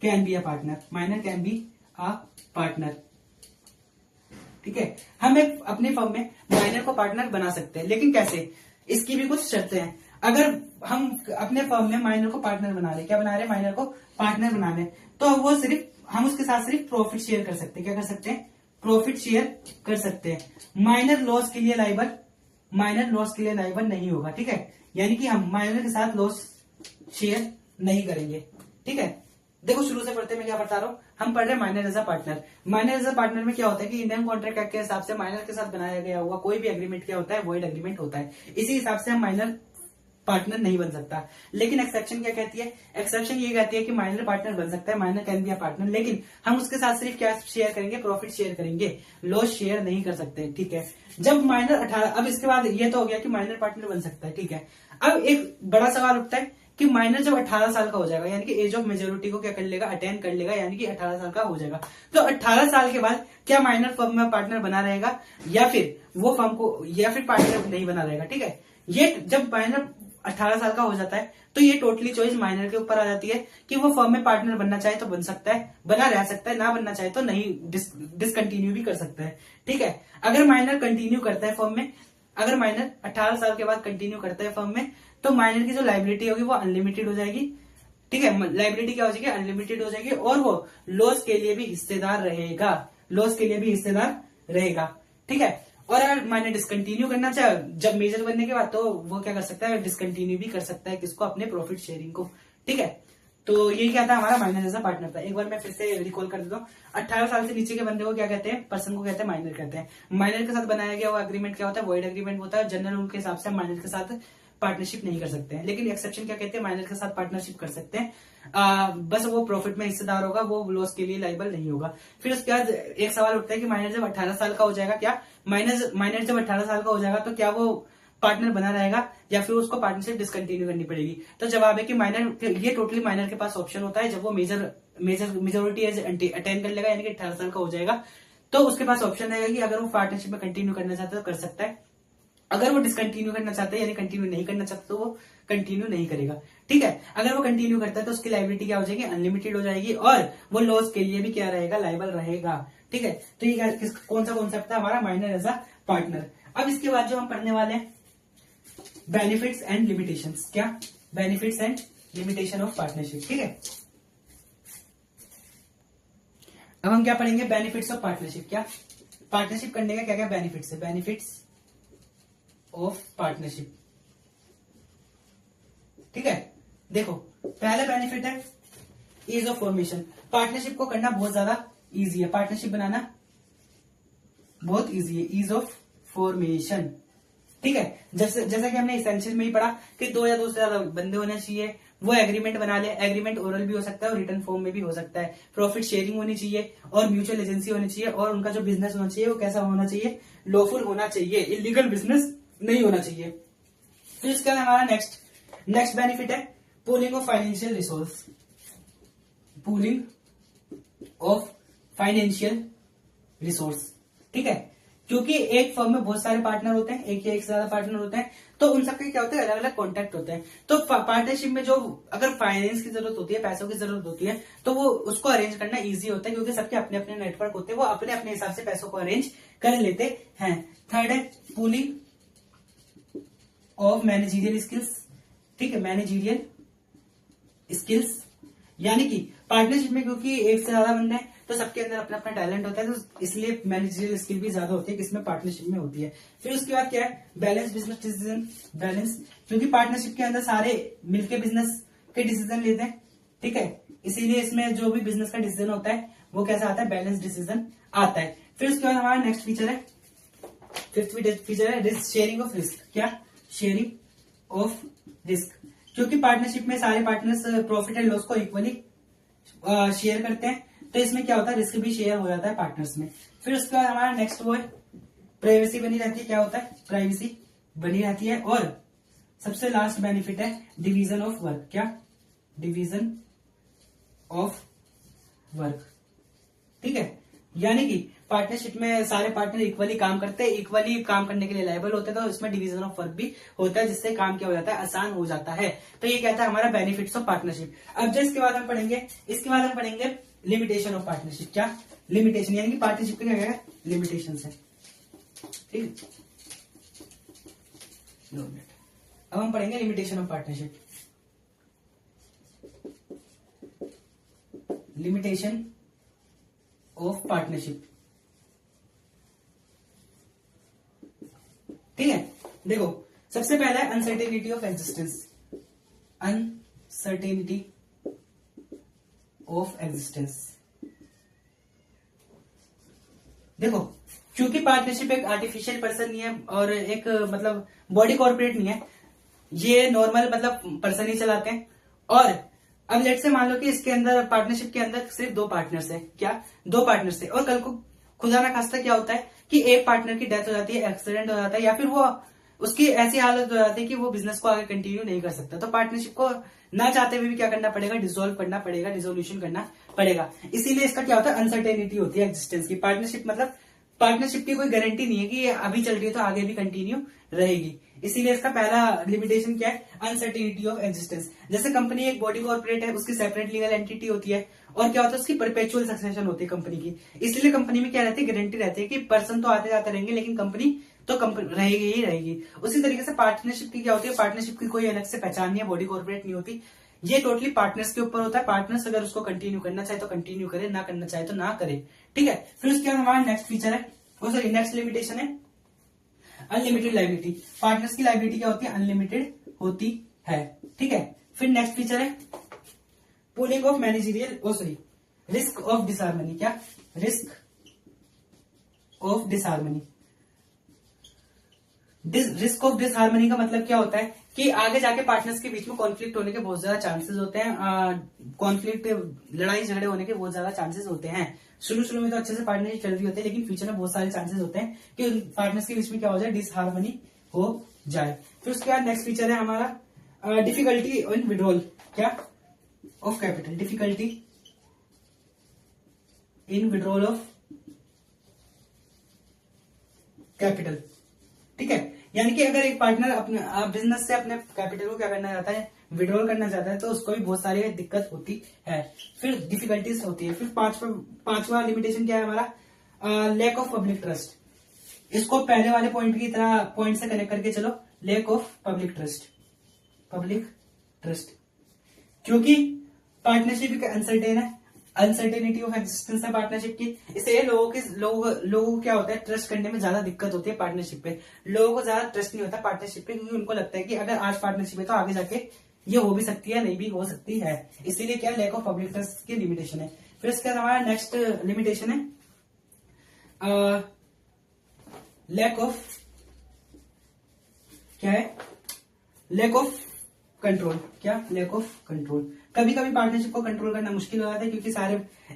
can be a partner, minor can be a partner, ठीक है। हम एक अपने फर्म में माइनर को पार्टनर बना सकते हैं, लेकिन कैसे, इसकी भी कुछ शर्तें हैं। अगर हम अपने फर्म में माइनर को पार्टनर बना रहे, क्या बना रहे, माइनर को पार्टनर बना रहे, तो वो सिर्फ हम उसके साथ सिर्फ प्रॉफिट शेयर कर सकते हैं, क्या कर सकते हैं, प्रॉफिट शेयर कर सकते हैं। माइनर लॉस के लिए लाइबल, माइनर लॉस के लिए लाइबल नहीं होगा, ठीक है। यानी कि हम माइनर के साथ लॉस शेयर नहीं करेंगे, ठीक है। देखो शुरू से पढ़ते मैं क्या बता रहा हूँ, हम पढ़ रहे हैं minor as a partner. Minor as a partner में क्या होता है कि इंडियन कॉन्ट्रैक्ट एक्ट के हिसाब से माइनर के साथ बनाया गया हुआ कोई भी एग्रीमेंट क्या होता है, वॉइड एग्रीमेंट होता है। इसी हिसाब से हम माइनर पार्टनर नहीं बन सकता। लेकिन एक्सेप्शन क्या कहती है, एक्सेप्शन ये कहती है कि माइनर पार्टनर बन सकता है, minor can be a partner, लेकिन हम उसके साथ सिर्फ क्या शेयर करेंगे, प्रॉफिट शेयर करेंगे, लॉस शेयर नहीं कर सकते। ठीक है, जब माइनर 18, अब इसके बाद ये तो हो गया कि माइनर पार्टनर बन सकता है। ठीक है, अब एक बड़ा सवाल उठता है कि माइनर जब 18 साल का हो जाएगा, यानी कि एज ऑफ मेजोरिटी को क्या कर लेगा, अटेन कर लेगा, यानी कि 18 साल का हो जाएगा, तो 18 साल के बाद क्या माइनर फर्म में पार्टनर बना रहेगा, या फिर वो फर्म को, या फिर पार्टनर नहीं बना रहेगा। ठीक है, ये जब माइनर 18 साल का हो जाता है तो ये टोटली चॉइस माइनर के ऊपर आ जाती है कि वो फर्म में पार्टनर बनना चाहे तो बन सकता है, बना रह सकता है, ना बनना चाहे तो नहीं, डिसकंटिन्यू भी कर सकता है। ठीक है, अगर माइनर कंटिन्यू करता है फर्म में, अगर माइनर 18 साल के बाद कंटिन्यू करता है फर्म में, तो माइनर की जो लाइबिलिटी होगी वो अनलिमिटेड हो जाएगी। ठीक है, लाइबिलिटी क्या हो जाएगी, अनलिमिटेड हो जाएगी, और वो लॉस के लिए भी हिस्सेदार रहेगा, लॉस के लिए भी हिस्सेदार रहेगा। ठीक है, और अगर माइनर डिसकंटिन्यू करना चाहे जब मेजर बनने के बाद, तो वो क्या कर सकता है, डिसकंटिन्यू भी कर सकता है, किसको, अपने प्रॉफिट शेयरिंग को। ठीक है, तो ये क्या था, हमारा माइनर जैसा पार्टनर था। एक बार मैं फिर से रिकॉल कर देता हूँ, 18 साल से नीचे के बंदे को क्या कहते हैं, पर्सन को कहते हैं माइनर कहते हैं। माइनर के साथ बनाया गया वो एग्रीमेंट क्या होता है, वॉइड एग्रीमेंट होता है। जनरल रूल के हिसाब से माइनर के साथ पार्टनरशिप नहीं कर सकते हैं, लेकिन एक्सेप्शन क्या कहते हैं, माइनर के साथ पार्टनरशिप कर सकते हैं। बस वो प्रॉफिट में हिस्सेदार होगा, वो लॉस के लिए लाइबल नहीं होगा। फिर उसके बाद एक सवाल उठता है कि माइनर जब 18 साल का हो जाएगा, क्या माइनर जब 18 साल का हो जाएगा तो क्या वो पार्टनर बना रहेगा, या फिर उसको पार्टनरशिप डिसकंटिन्यू करनी पड़ेगी। तो जवाब है कि माइनर, ये टोटली माइनर के पास ऑप्शन होता है, जब वो मेजोरिटी एज अटेन कर लेगा, यानी कि 18 साल का हो जाएगा, तो उसके पास ऑप्शन रहेगा कि अगर वो पार्टनरशिप में कंटिन्यू करना चाहता है तो कर सकता है, अगर वो डिसकंटिन्यू करना चाहता है, यानी कंटिन्यू नहीं करना चाहता, तो वो कंटिन्यू नहीं करेगा। ठीक है, अगर वो कंटिन्यू करता है तो उसकी लाइबिलिटी क्या हो जाएगी, अनलिमिटेड हो जाएगी, और वो लॉस के लिए भी क्या रहेगा, लाइबल रहेगा। ठीक है, तो ये कौन सा कॉन्सेप्ट था हमारा, माइनर एज अ पार्टनर। अब इसके बाद जो हम पढ़ने वाले हैं, बेनिफिट्स एंड लिमिटेशंस। क्या, benefits and limitation of partnership. ठीक है, अब हम क्या पढ़ेंगे, बेनिफिट्स ऑफ पार्टनरशिप। क्या, पार्टनरशिप करने का क्या क्या बेनिफिट्स है, बेनिफिट्स ऑफ पार्टनरशिप। ठीक है, देखो पहला बेनिफिट है ईज ऑफ फॉर्मेशन। पार्टनरशिप को करना बहुत ज्यादा इजी है, पार्टनरशिप बनाना बहुत इजी है, ईज ऑफ फॉर्मेशन। ठीक है, जैसा कि हमने एसेंशियल में ही पढ़ा कि 2 या 2 से ज्यादा बंदे होने चाहिए, वो एग्रीमेंट बना ले, एग्रीमेंट ओरल भी हो सकता है और रिटर्न फॉर्म में भी हो सकता है, प्रॉफिट शेयरिंग होनी चाहिए, और म्यूचुअल एजेंसी होनी चाहिए, और उनका जो बिजनेस होना चाहिए वो कैसा होना चाहिए, लॉफुल होना चाहिए, इलीगल बिजनेस नहीं होना चाहिए। फिर इसके बाद हमारा नेक्स्ट बेनिफिट है pooling of financial resource, pooling of financial resource. ठीक है, क्योंकि एक फर्म में बहुत सारे पार्टनर होते हैं, एक या एक से ज्यादा पार्टनर होते हैं, तो उन सबके क्या होते हैं, अलग अलग कॉन्टेक्ट होते हैं। तो पार्टनरशिप में जो अगर फाइनेंस की जरूरत होती है, पैसों की जरूरत होती है, तो वो उसको अरेंज करना इजी होता है, क्योंकि सबके अपने अपने नेटवर्क होते हैं, वो अपने अपने हिसाब से पैसों को अरेंज कर लेते हैं। थर्ड है पूलिंग ऑफ मैनेजीरियल स्किल्स। ठीक है, मैनेजीरियल स्किल्स, यानी कि पार्टनरशिप में क्योंकि एक से ज्यादा बंदे हैं तो सबके अंदर अपना अपना टैलेंट होता है, तो इसलिए मैनेजरियल स्किल भी ज्यादा होती है, किसमें, पार्टनरशिप में होती है। फिर उसके बाद क्या है, बैलेंस बिजनेस डिसीजन। बैलेंस, क्योंकि पार्टनरशिप के अंदर सारे मिलकर बिजनेस के डिसीजन लेते हैं। ठीक है, इसीलिए इसमें जो भी बिजनेस का डिसीजन होता है वो कैसा आता है, बैलेंस डिसीजन आता है। फिर उसके बाद हमारा नेक्स्ट फीचर है, फिफ्थ फीचर है रिस्क, शेयरिंग ऑफ रिस्क। क्या, शेयरिंग ऑफ रिस्क, क्योंकि पार्टनरशिप में सारे पार्टनर्स प्रॉफिट एंड लॉस को इक्वली शेयर करते हैं, तो इसमें क्या होता है, रिस्क भी शेयर हो जाता है पार्टनर्स में। फिर उसके बाद हमारा नेक्स्ट वो है प्राइवेसी बनी रहती है। क्या होता है, प्राइवेसी बनी रहती है। और सबसे लास्ट बेनिफिट है डिवीजन ऑफ वर्क। क्या, डिवीजन ऑफ वर्क। ठीक है, यानी कि पार्टनरशिप में सारे पार्टनर इक्वली काम करते हैं, इक्वली काम करने के लिए लायबल होते हैं, तो इसमें डिवीजन ऑफ वर्क भी होता है, जिससे काम क्या हो जाता है, आसान हो जाता है। तो ये कहता है हमारा बेनिफिट्स ऑफ पार्टनरशिप। अब जो इसके बाद हम पढ़ेंगे लिमिटेशन ऑफ पार्टनरशिप। क्या, लिमिटेशन, यानी कि पार्टनरशिप के क्या लिमिटेशन है। ठीक, 2 मिनट, अब हम पढ़ेंगे limitation of partnership. Limitation of partnership. ठीक है, देखो सबसे पहला है uncertainty of existence. Uncertainty of existence. देखो, क्योंकि पार्टनरशिप एक आर्टिफिशियल पर्सन नहीं है और एक मतलब बॉडी कॉर्पोरेट नहीं है, ये नॉर्मल मतलब पर्सन ही चलाते हैं। और अब लेट से मान लो कि इसके अंदर पार्टनरशिप के अंदर सिर्फ 2 पार्टनर्स है, क्या 2 पार्टनर्स है, और कल को खुदा ना खास्ता क्या होता है कि एक पार्टनर की डेथ हो जाती है, एक्सीडेंट हो जाता है, या फिर वो उसकी ऐसी हालत हो जाती है कि वो बिजनेस को आगे कंटिन्यू नहीं कर सकता, तो पार्टनरशिप को ना चाहते हुए भी क्या करना पड़ेगा, डिसॉल्व करना पड़ेगा, डिसोल्यूशन करना पड़ेगा। इसीलिए इसका क्या होता है, अनसर्टेनिटी होती है एग्जिस्टेंस की। पार्टनरशिप मतलब पार्टनरशिप की कोई गारंटी नहीं है कि ये अभी चल रही है तो आगे भी कंटिन्यू रहेगी। इसीलिए इसका पहला लिमिटेशन क्या है, अनसर्टेनिटी ऑफ एग्जिस्टेंस। जैसे कंपनी एक बॉडी कॉर्पोरेट है, उसकी सेपरेट लीगल एंटिटी होती है, और क्या होता है उसकी परपेचुअल सक्सेशन होती है कंपनी की। इसलिए कंपनी में क्या रहती है, गारंटी रहती है कि पर्सन तो आते जाते रहेंगे लेकिन कंपनी तो कंपनी रहेगी ही रहेगी। उसी तरीके से पार्टनरशिप की क्या होती है, पार्टनरशिप की कोई अलग से पहचान नहीं है, बॉडी कॉर्पोरेट नहीं होती, ये टोटली पार्टनर्स के ऊपर होता है। पार्टनर्स अगर उसको कंटिन्यू करना चाहे तो कंटिन्यू करे, ना करना चाहे तो ना करे, ठीक है। फिर उसके बाद हमारा नेक्स्ट फीचर है, सॉरी नेक्स्ट लिमिटेशन है अनलिमिटेड लाइबिलिटी। पार्टनर्स की लाइबिलिटी क्या होती है, अनलिमिटेड होती है, ठीक है। फिर नेक्स्ट फीचर है pooling of managerial sorry risk of disharmony. क्या, risk of disharmony. Risk of disharmony का मतलब क्या होता है कि आगे जाके पार्टनर्स के बीच में कॉन्फ्लिक्ट होने के बहुत ज्यादा चांसेस होते हैं, कॉन्फ्लिक्ट लड़ाई झगड़े होने के बहुत ज्यादा चांसेस होते हैं। शुरू में तो अच्छे से पार्टनरशिप चल रही होती है, लेकिन फ्यूचर में बहुत सारे चांसेस होते हैं कि पार्टनर्स के बीच में क्या हो जाए, डिसहार्मनी हो जाए। फिर उसके बाद नेक्स्ट फीचर है हमारा डिफिकल्टी इन विड्रॉल क्या of capital. Difficulty in withdrawal of capital, ठीक है। यानी कि अगर एक पार्टनर अपने बिजनेस से अपने कैपिटल को क्या करना चाहता है, विड्रॉल करना चाहता है, तो उसको भी बहुत सारी दिक्कत होती है, फिर डिफिकल्टीज होती है। फिर पांचवा लिमिटेशन क्या है हमारा, लैक ऑफ पब्लिक ट्रस्ट। इसको पहले वाले पॉइंट की तरह पॉइंट से कनेक्ट करके चलो, lack of public trust. Public trust क्योंकि पार्टनरशिप एक अनसर्टेन है, अनसर्टेनिटी ऑफ एग्जिस्टेंस है पार्टनरशिप की। इससे लोगों को क्या होता है, ट्रस्ट करने में ज्यादा दिक्कत होती है पार्टनरशिप पे। लोगों को ज्यादा ट्रस्ट नहीं होता पार्टनरशिप पे, क्योंकि उनको लगता है कि अगर आज पार्टनरशिप है तो आगे जाके ये हो भी सकती है, नहीं भी हो सकती है। इसीलिए क्या, लैक ऑफ पब्लिक ट्रस्ट की लिमिटेशन है। फिर इसके बाद हमारा नेक्स्ट लिमिटेशन है लैक ऑफ क्या है, लैक ऑफ कंट्रोल। क्या, लैक ऑफ कंट्रोल। कभी कभी पार्टनरशिप को कंट्रोल करना मुश्किल हो जाता है, क्योंकि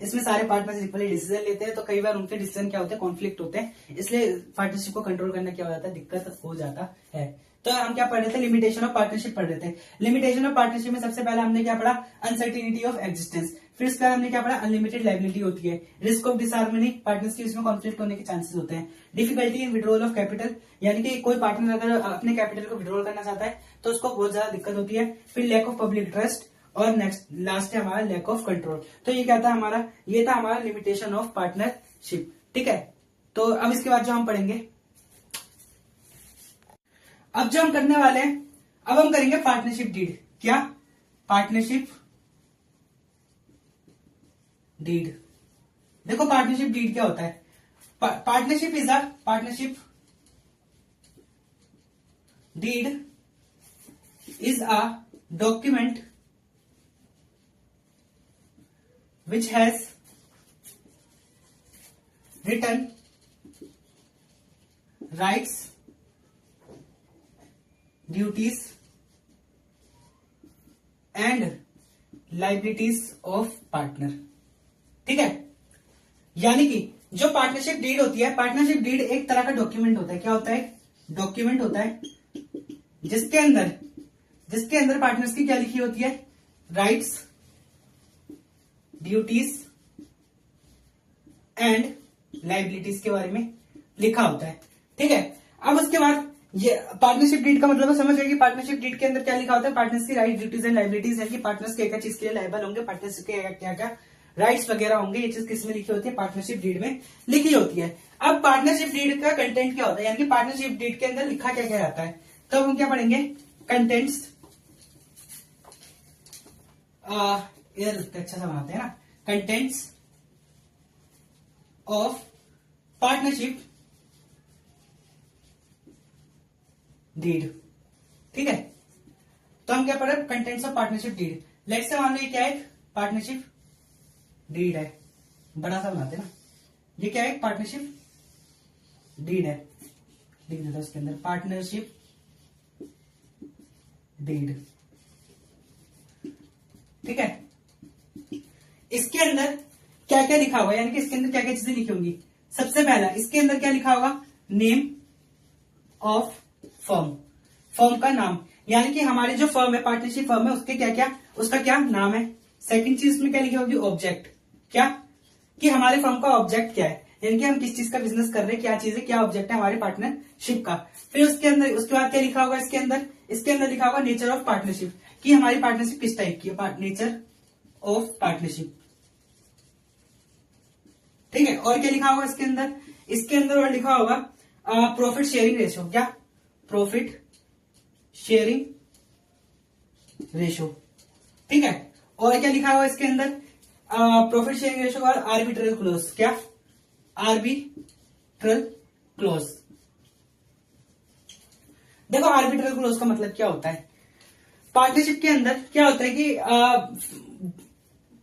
इसमें सारे पार्टनर्स इक्वली डिसीजन लेते हैं, तो कई बार उनके डिसीजन क्या होते हैं, कॉन्फ्लिक्ट होते हैं। इसलिए पार्टनरशिप को कंट्रोल करना क्या हो जाता है, दिक्कत हो जाता है। तो हम क्या पढ़ रहे थे, लिमिटेशन ऑफ पार्टनरशिप पढ़ रहे थे। लिमिटेशन ऑफ पार्टनरशिप में सबसे पहले हमने क्या पढ़ा, अनसर्टिनिटी ऑफ एग्जिस्टेंस। फिर इसके बाद हमने क्या पढ़ा, अनलिमिटेड लाइबिलिटी होती है। रिस्क ऑफ डिसहार्मनी, पार्टनर्स के बीच में कॉन्फ्लिक्ट होने के चांसेस होते हैं। Difficulty in withdrawal of capital, यानी कि कोई पार्टनर अगर अपने कैपिटल को विड्रॉल करना चाहता है तो उसको बहुत ज्यादा दिक्कत होती है। फिर लैक ऑफ पब्लिक ट्रस्ट, और नेक्स्ट लास्ट है हमारा लैक ऑफ कंट्रोल। तो ये क्या था हमारा, ये था हमारा लिमिटेशन ऑफ पार्टनरशिप, ठीक है। तो अब इसके बाद जो हम पढ़ेंगे, अब जो हम करने वाले हैं, अब हम करेंगे पार्टनरशिप डीड। क्या, पार्टनरशिप डीड। देखो पार्टनरशिप डीड क्या होता है, partnership deed is a document which has written rights, duties and liabilities of partner, ठीक है। यानी कि जो पार्टनरशिप डीड होती है, पार्टनरशिप डीड एक तरह का डॉक्यूमेंट होता है। क्या होता है, डॉक्यूमेंट होता है जिसके अंदर पार्टनर्स की क्या लिखी होती है, राइट्स, ड्यूटीज एंड लाइबिलिटीज के बारे में लिखा होता है, ठीक है। अब उसके बाद ये पार्टनरशिप डीड का मतलब समझ गए कि पार्टनरशिप डीड के अंदर क्या लिखा होता है, पार्टनर्स की राइट, ड्यूटीज एंड लाइबिलिटीज है कि पार्टनर्स क्या क्या चीज के लिए लाइबल होंगे, पार्टनर्स के क्या क्या राइट्स वगैरह होंगे, ये चीज किसमें लिखी होती है, पार्टनरशिप डीड में लिखी होती है। अब पार्टनरशिप डीड का कंटेंट क्या होता है, यानी कि पार्टनरशिप डीड के अंदर लिखा क्या क्या जाता है, तो हम क्या पढ़ेंगे, कंटेंट्स, इधर अच्छा सा बनाते हैं ना, कंटेंट्स ऑफ पार्टनरशिप डीड, ठीक है। तो हम क्या पढ़े, contents of partnership deed. Let's say मान लो ये क्या है, पार्टनरशिप डीड है, बड़ा सा बनाते हैं ना, ये क्या है, पार्टनरशिप डीड है, लिख देता उसके अंदर पार्टनरशिप डीड। ठीक है, इसके अंदर क्या क्या लिखा होगा, यानी कि इसके अंदर क्या क्या चीजें लिखी होंगी। सबसे पहला इसके अंदर क्या लिखा होगा, नेम ऑफ फर्म, फर्म का नाम, यानी कि हमारी जो फर्म है, पार्टनरशिप फर्म है, उसके क्या क्या, उसका क्या नाम है। सेकंड चीज में क्या लिखी होगी, ऑब्जेक्ट, क्या कि हमारे फर्म का ऑब्जेक्ट क्या है, यानी कि हम किस चीज का बिजनेस कर रहे हैं, क्या चीज है, क्या ऑब्जेक्ट है हमारे पार्टनरशिप का। फिर उसके अंदर, उसके बाद क्या लिखा होगा इसके अंदर, इसके अंदर लिखा होगा नेचर ऑफ पार्टनरशिप, कि हमारी पार्टनरशिप किस टाइप की है, नेचर ऑफ पार्टनरशिप। ठीक है, और क्या लिखा होगा इसके अंदर, इसके अंदर और लिखा होगा प्रॉफिट शेयरिंग रेशो, क्या प्रॉफिट शेयरिंग रेशो। ठीक है, और क्या लिखा हुआ इसके अंदर, प्रॉफिट शेयरिंग रेशो और आर्बिट्रल क्लोज, क्या आर्बिट्रल क्लोज। देखो आर्बिट्रल क्लोज का मतलब क्या होता है, पार्टनरशिप के अंदर क्या होता है कि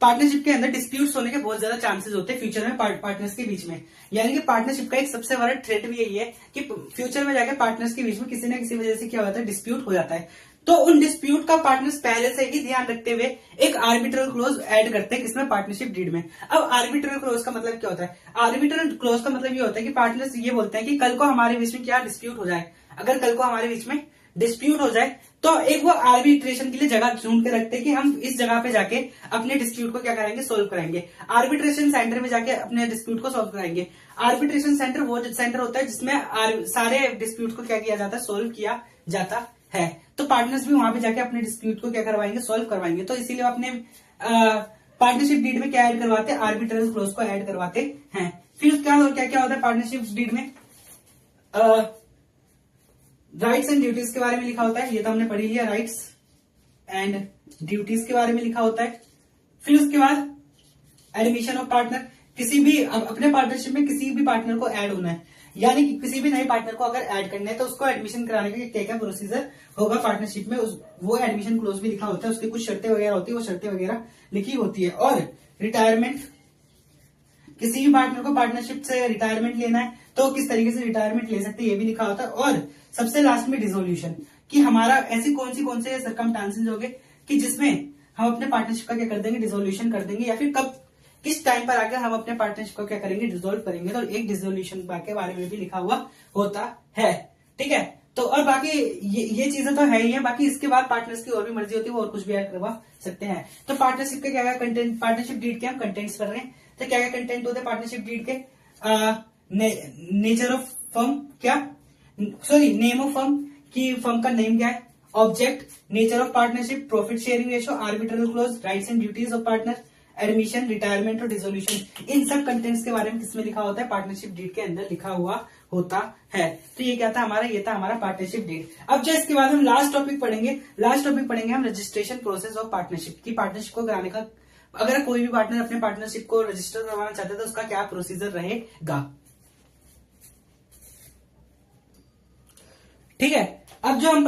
पार्टनरशिप के अंदर डिस्प्यूट्स होने के बहुत ज्यादा चांसेस होते हैं फ्यूचर में पार्टनर्स के बीच में, यानी कि पार्टनरशिप का एक सबसे बड़ा थ्रेट भी यही है कि फ्यूचर में जाकर पार्टनर्स के बीच में किसी न किसी वजह से क्या होता है, डिस्प्यूट हो जाता है। तो उन डिस्प्यूट का पार्टनर्स पहले से ही ध्यान रखते हुए एक आर्बिट्रल क्लोज ऐड करते हैं, किसमें, पार्टनरशिप डीड में। अब आर्बिट्रल क्लोज का मतलब क्या होता है, आर्बिट्रल क्लोज का मतलब ये होता है कि पार्टनर्स ये बोलते हैं कि कल को हमारे बीच में क्या डिस्प्यूट हो जाए, अगर कल को हमारे बीच में डिस्प्यूट हो जाए तो एक वो आर्बिट्रेशन के लिए जगह ढूंढ के रखते हैं कि हम इस जगह पे जाके अपने डिस्प्यूट को क्या करेंगे, सोल्व कराएंगे। आर्बिट्रेशन सेंटर में जाके अपने डिस्प्यूट को सोल्व कराएंगे। आर्बिट्रेशन सेंटर वो सेंटर होता है जिसमें सारे डिस्प्यूट को क्या किया जाता है, सोल्व किया जाता है। तो पार्टनर्स भी वहां पे जाके अपने डिस्प्यूट को क्या करवाएंगे, सोल्व करवाएंगे। तो इसीलिए अपने पार्टनरशिप डीड में क्या ऐड करवाते हैं, आर्बिट्रल क्लोज को ऐड करवाते हैं। फिर उसके बाद क्या क्या होता है पार्टनरशिप डीड में, राइट्स एंड ड्यूटीज के बारे में लिखा होता है, ये तो हमने पढ़ी लिया, राइट्स एंड ड्यूटीज के बारे में लिखा होता है। फिर उसके बाद एडमिशन ऑफ पार्टनर, किसी भी अपने पार्टनरशिप में किसी भी पार्टनर को ऐड होना है, यानी कि किसी भी नए पार्टनर को अगर ऐड करना है तो उसको एडमिशन कराने का क्या क्या प्रोसीजर होगा पार्टनरशिप में, वो एडमिशन क्लोज भी लिखा होता है, उसकी कुछ शर्तें वगैरह होती है, वो शर्तें वगैरह लिखी होती है। और रिटायरमेंट, किसी भी पार्टनर को पार्टनरशिप से रिटायरमेंट लेना है तो किस तरीके से रिटायरमेंट ले सकते हैं, ये भी लिखा होता है। और सबसे लास्ट में डिसोल्यूशन, कि हमारा ऐसी कौन से सर्कमस्टांसेस होंगे कि जिसमें हम अपने पार्टनरशिप का क्या कर देंगे, डिसोल्यूशन कर देंगे, या फिर कब किस टाइम पर आकर हम अपने पार्टनरशिप को क्या करेंगे, डिसोल्व करेंगे। तो एक डिसोल्यूशन के बारे में भी लिखा हुआ होता है। ठीक है, तो और बाकी ये चीजें तो है ही है, बाकी इसके बाद पार्टनर्स की और भी मर्जी होती है, वो और कुछ भी ऐड करवा सकते हैं। तो पार्टनरशिप के क्या क्या कंटेंट, पार्टनरशिप डीड के हम कंटेंट्स कर रहे हैं, तो क्या क्या कंटेंट होते हैं पार्टनरशिप डीड के, नेचर ऑफ फर्म, क्या सॉरी नेम ऑफ फर्म, कि फर्म का नेम क्या है, object, nature of partnership, profit sharing ratio, arbitral close, rights and duties of partner, admission, retirement और डिसोल्यूशन। इन सब कंटेंट्स के बारे में किसमें लिखा होता है, पार्टनरशिप डीड के अंदर लिखा हुआ होता है। तो ये क्या था हमारा, ये था हमारा पार्टनरशिप डीड। अब जो इसके बाद हम लास्ट टॉपिक पढ़ेंगे हम रजिस्ट्रेशन प्रोसेस ऑफ पार्टनरशिप, की पार्टनरशिप को कराने का, अगर कोई भी पार्टनर अपने पार्टनरशिप को रजिस्टर करवाना चाहता है तो उसका क्या प्रोसीजर रहेगा। ठीक है, अब हम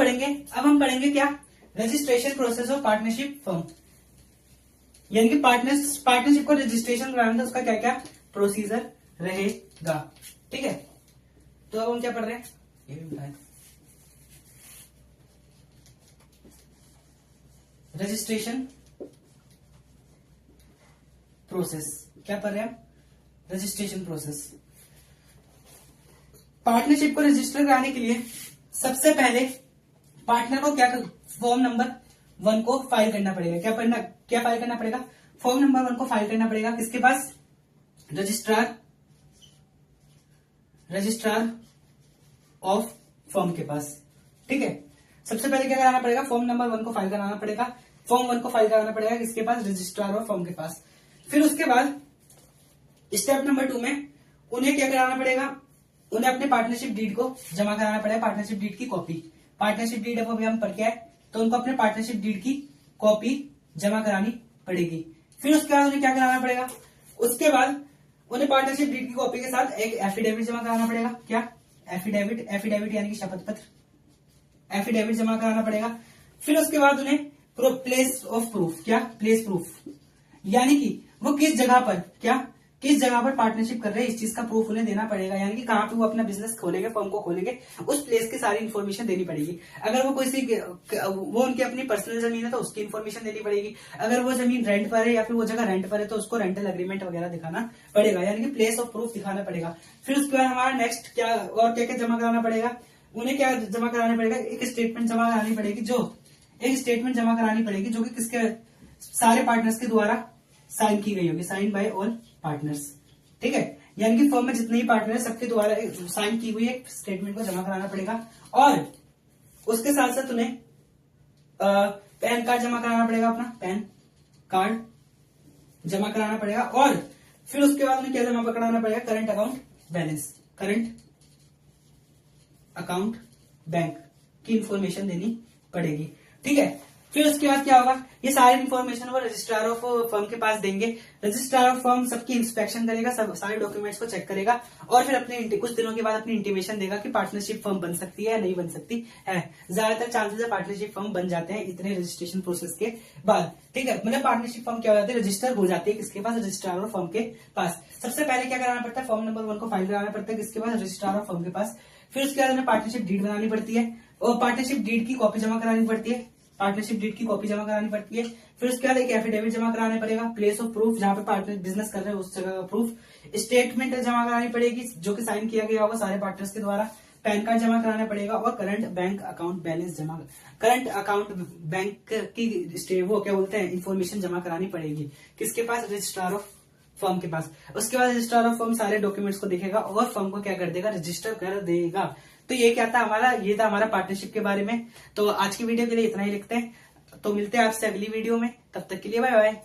पढ़ेंगे क्या, registration process of partnership firm, यानी कि पार्टनरशिप को रजिस्ट्रेशन कराना था उसका क्या क्या प्रोसीजर रहेगा। ठीक है, तो अब हम क्या पढ़ रहे हैं, ये भी बताएं, रजिस्ट्रेशन प्रोसेस, क्या पढ़ रहे हैं हम, रजिस्ट्रेशन प्रोसेस। पार्टनरशिप को रजिस्टर कराने के लिए सबसे पहले पार्टनर को क्या, फॉर्म नंबर 1 को फाइल करना पड़ेगा। क्या फाइल करना पड़ेगा, फॉर्म नंबर 1 को फाइल करना पड़ेगा, किसके पास, रजिस्ट्रार ऑफ फर्म के पास। ठीक है, सबसे पहले क्या कराना पड़ेगा, फॉर्म नंबर 1 को फाइल कराना पड़ेगा, फॉर्म 1 को फाइल कराना पड़ेगा किसके पास, रजिस्ट्रार ऑफ फर्म के पास। फिर उसके बाद स्टेप नंबर 2 में उन्हें क्या कराना पड़ेगा, उन्हें अपने पार्टनरशिप डीड को जमा कराना पड़ेगा, पार्टनरशिप डीड की कॉपी, पार्टनरशिप डीड अभी हम पढ़ के आए, तो उनको अपने पार्टनरशिप डीड की कॉपी जमा करानी पड़ेगी। फिर उसके बाद उन्हें क्या कराना पड़ेगा, उसके बाद उन्हें पार्टनरशिप डीड की कॉपी के साथ एक एफिडेविट जमा कराना पड़ेगा। क्या एफिडेविट यानी कि शपथ पत्र, एफिडेविट जमा कराना पड़ेगा। फिर उसके बाद उन्हें प्लेस ऑफ प्रूफ, क्या प्लेस प्रूफ, यानी कि वो किस जगह पर क्या किस जगह पर पार्टनरशिप कर रहे हैं इस चीज का प्रूफ उन्हें देना पड़ेगा, यानी कि कहाँ पे वो अपना बिजनेस खोलेंगे, फर्म को खोलेंगे, उस प्लेस की सारी इन्फॉर्मेशन देनी पड़ेगी। अगर वो वो उनकी अपनी पर्सनल जमीन है तो उसकी इन्फॉर्मेशन देनी पड़ेगी। अगर वो जमीन रेंट पर है या फिर वो जगह रेंट पर है तो उसको रेंटल एग्रीमेंट वगैरह दिखाना पड़ेगा, यानी कि प्लेस ऑफ प्रूफ दिखाना पड़ेगा। फिर उसके बाद हमारा नेक्स्ट क्या और क्या क्या जमा कराना पड़ेगा, उन्हें क्या जमा कराना पड़ेगा, एक स्टेटमेंट जमा करानी पड़ेगी, जो कि किसके सारे पार्टनर्स के द्वारा साइन की गई होगी, साइन बाय ऑल पार्टनर्स, ठीक है। यानी कि फर्म में जितने ही पार्टनर है सबके द्वारा साइन की हुई एक स्टेटमेंट को जमा कराना पड़ेगा। और उसके साथ साथ उन्हें पैन कार्ड जमा कराना पड़ेगा, अपना पैन कार्ड जमा कराना पड़ेगा। और फिर उसके बाद उन्हें क्या जमा कराना पड़ेगा, current account balance, current account bank की इंफॉर्मेशन देनी पड़ेगी, ठीक है। फिर उसके बाद क्या होगा, ये सारी इन्फॉर्मेशन वो रजिस्ट्रार ऑफ फर्म के पास देंगे। रजिस्ट्रार ऑफ फर्म सबकी इंस्पेक्शन करेगा, सब सारे डॉक्यूमेंट्स को चेक करेगा और फिर अपने कुछ दिनों के बाद अपनी इंटीमेशन देगा कि पार्टनरशिप फर्म बन सकती है या नहीं बन सकती है। ज्यादातर चांसेस है पार्टनरशिप फर्म बन जाते हैं इतने रजिस्ट्रेशन प्रोसेस के बाद, ठीक है। मतलब पार्टनरशिप फर्म क्या हो जाती है, रजिस्टर हो जाती है किसके पास, रजिस्ट्रार ऑफ फर्म के पास। सबसे पहले क्या कराना पड़ता है, फॉर्म नंबर 1 को फाइल कराना पड़ता है किसके पास, रजिस्ट्रार ऑफ फर्म के पास। फिर उसके बाद हमें पार्टनरशिप डीड बनानी पड़ती है और पार्टनरशिप डीड की कॉपी जमा करानी पड़ती है, फिर उसके बाद एक एफिडेविट जमा कराना पड़ेगा, प्लेस ऑफ प्रूफ जहां पे पार्टनर बिजनेस कर रहे हैं उस जगह का प्रूफ, स्टेटमेंट जमा करानी पड़ेगी जो कि साइन किया गया होगा सारे पार्टनर्स के द्वारा, पैन कार्ड जमा कराना पड़ेगा और current bank account balance current account bank की वो क्या बोलते हैं इन्फॉर्मेशन जमा करानी पड़ेगी किसके पास, रजिस्ट्रार ऑफ फर्म के पास। उसके बाद रजिस्ट्रार ऑफ फर्म सारे डॉक्यूमेंट्स को देखेगा और फर्म को क्या कर देगा, रजिस्टर कर देगा। तो ये क्या था हमारा, ये था हमारा पार्टनरशिप के बारे में। तो आज की वीडियो के लिए इतना ही लिखते हैं, तो मिलते हैं आपसे अगली वीडियो में, तब तक के लिए बाय बाय।